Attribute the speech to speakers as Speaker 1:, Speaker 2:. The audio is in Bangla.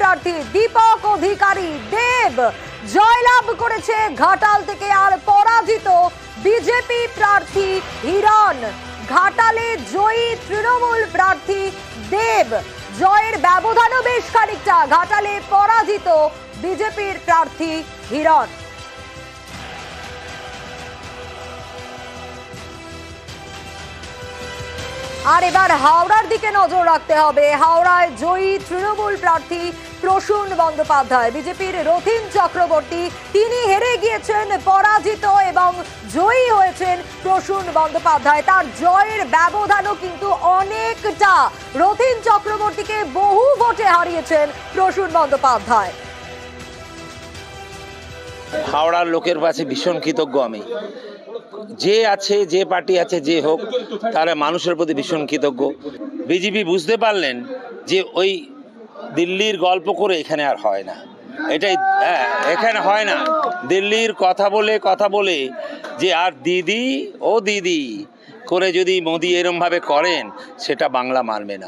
Speaker 1: প্রার্থী দীপক অধিকারী দেব জয়লাভ করেছে ঘাটাল থেকে, আর পরাজিত বিজেপি প্রার্থী হিরণ। ঘাটালে জয়ী তৃণমূল প্রার্থী দেব, জয়ের ব্যবধানও বেশ খানিকটা। ঘাটালে পরাজিত বিজেপির প্রার্থী হিরণ। আর এবার হাওড়ার দিকে নজর রাখতে হবে। হাওড়ায় জয়ী তৃণমূল প্রার্থী প্রসূন বন্দ্যোপাধ্যায়, বিজেপির রথীন চক্রবর্তী তিনি হেরে গিয়েছেন, পরাজিত এবং জয়ী হয়েছেন প্রসূন বন্দ্যোপাধ্যায়। তার জয়ের ব্যবধানও কিন্তু অনেকটা। রথীন চক্রবর্তীকে বহু ভোটে হারিয়েছেন প্রসূন বন্দ্যোপাধ্যায়।
Speaker 2: হাওড়ার লোকের কাছে ভীষণ কৃতজ্ঞ আমি। যে আছে, যে পার্টি আছে, যে হোক, তারা মানুষের প্রতি ভীষণ কৃতজ্ঞ। বিজেপি বুঝতে পারলেন যে ওই দিল্লির গল্প করে এখানে আর হয় না, এটাই এখানে হয় না। দিল্লির কথা বলে যে আর দিদি ও দিদি করে যদি মোদি এরমভাবে করেন, সেটা বাংলা মানবে না।